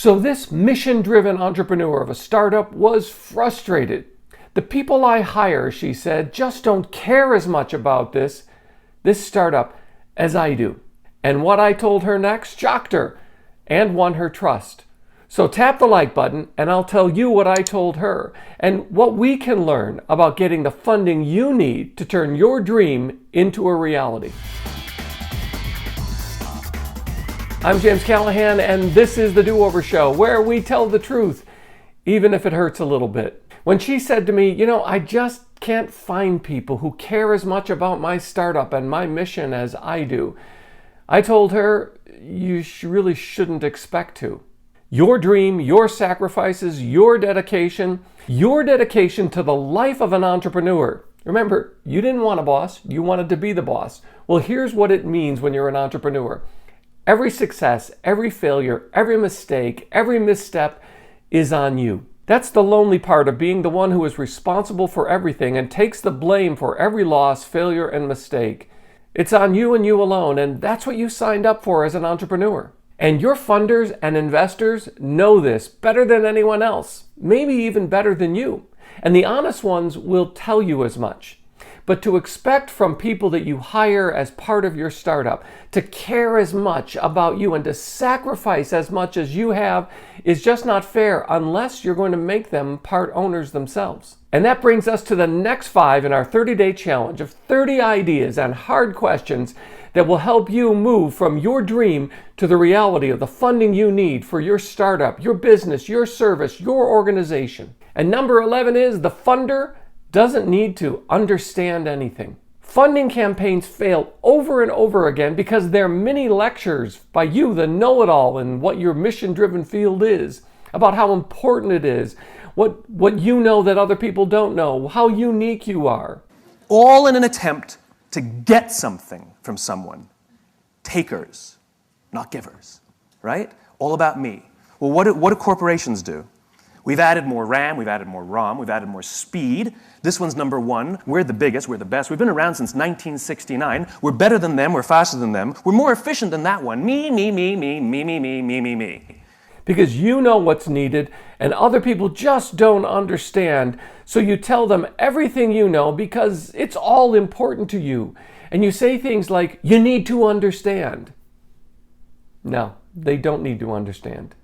So this mission-driven entrepreneur of a startup was frustrated. The people I hire, she said, just don't care as much about this startup as I do. And what I told her next shocked her and won her trust. So tap the like button and I'll tell you what I told her and what we can learn about getting the funding you need to turn your dream into a reality. I'm James Callahan, and this is the Do-Over Show, where we tell the truth, even if it hurts a little bit. When she said to me, I just can't find people who care as much about my startup and my mission as I do, I told her, you really shouldn't expect to. Your dream, your sacrifices, your dedication to the life of an entrepreneur. Remember, you didn't want a boss, you wanted to be the boss. Well, here's what it means when you're an entrepreneur. Every success, every failure, every mistake, every misstep is on you. That's the lonely part of being the one who is responsible for everything and takes the blame for every loss, failure, and mistake. It's on you and you alone, and that's what you signed up for as an entrepreneur. And your funders and investors know this better than anyone else, maybe even better than you. And the honest ones will tell you as much. But to expect from people that you hire as part of your startup to care as much about you and to sacrifice as much as you have is just not fair unless you're going to make them part owners themselves. And that brings us to the next 5 in our 30-day challenge of 30 ideas and hard questions that will help you move from your dream to the reality of the funding you need for your startup, your business, your service, your organization. And number 11 is the funder doesn't need to understand anything. Funding campaigns fail over and over again because they're mini lectures by you, the know-it-all, in what your mission-driven field is, about how important it is, what you know that other people don't know, how unique you are. All in an attempt to get something from someone. Takers, not givers, right? All about me. Well, what do corporations do? We've added more RAM, we've added more ROM, we've added more speed. This one's number 1. We're the biggest, we're the best. We've been around since 1969. We're better than them, we're faster than them. We're more efficient than that one. Me. Because you know what's needed and other people just don't understand. So you tell them everything you know because it's all important to you. And you say things like, you need to understand. No, they don't need to understand.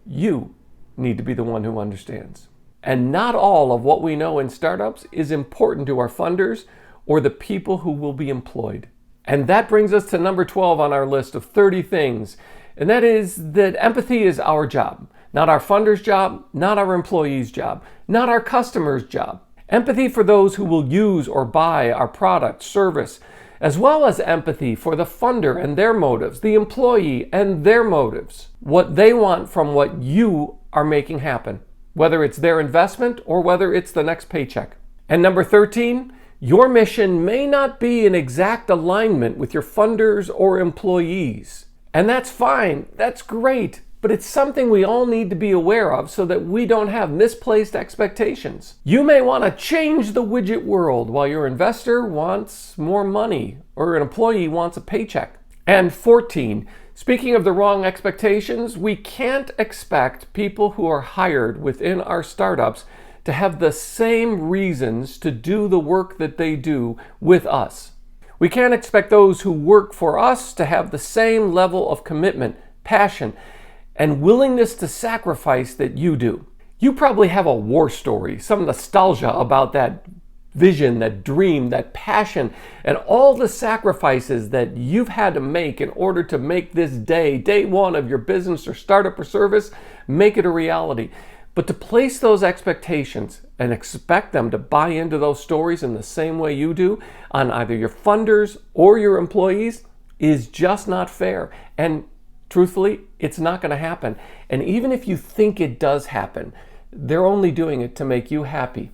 You need to be the one who understands. And not all of what we know in startups is important to our funders or the people who will be employed. And that brings us to number 12 on our list of 30 things. And that is that empathy is our job, not our funders' job, not our employees' job, not our customers' job. Empathy for those who will use or buy our product, service, as well as empathy for the funder and their motives, the employee and their motives, what they want from what you are making happen, whether it's their investment or whether it's the next paycheck. And number 13, your mission may not be in exact alignment with your funders or employees. And that's fine, that's great, but it's something we all need to be aware of so that we don't have misplaced expectations. You may want to change the widget world while your investor wants more money or an employee wants a paycheck. And 14, speaking of the wrong expectations, we can't expect people who are hired within our startups to have the same reasons to do the work that they do with us. We can't expect those who work for us to have the same level of commitment, passion, and willingness to sacrifice that you do. You probably have a war story, some nostalgia about that vision, that dream, that passion, and all the sacrifices that you've had to make in order to make this day 1 of your business or startup or service, make it a reality. But to place those expectations and expect them to buy into those stories in the same way you do on either your funders or your employees is just not fair. And truthfully, it's not going to happen. And even if you think it does happen, they're only doing it to make you happy.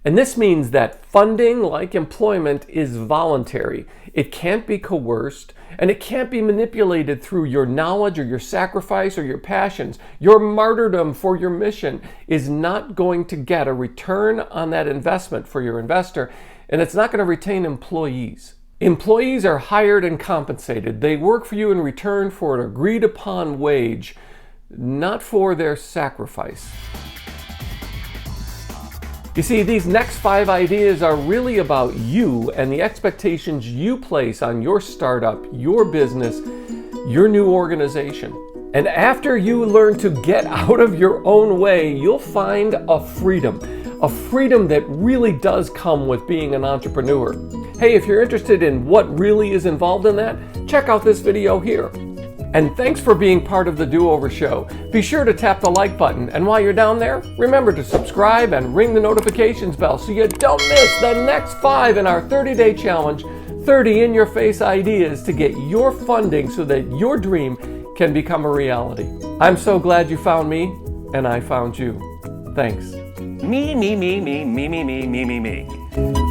And this means that funding, like employment, is voluntary. It can't be coerced, and it can't be manipulated through your knowledge or your sacrifice or your passions. Your martyrdom for your mission is not going to get a return on that investment for your investor, and it's not going to retain employees. Employees are hired and compensated. They work for you in return for an agreed upon wage, not for their sacrifice. You see, these next 5 ideas are really about you and the expectations you place on your startup, your business, your new organization. And after you learn to get out of your own way, you'll find a freedom that really does come with being an entrepreneur. Hey, if you're interested in what really is involved in that, check out this video here. And thanks for being part of the Do-Over Show. Be sure to tap the like button, and while you're down there, remember to subscribe and ring the notifications bell so you don't miss the next 5 in our 30-day challenge, 30 in-your-face ideas to get your funding so that your dream can become a reality. I'm so glad you found me, and I found you. Thanks. Me, me, me, me, me, me, me, me, me, me.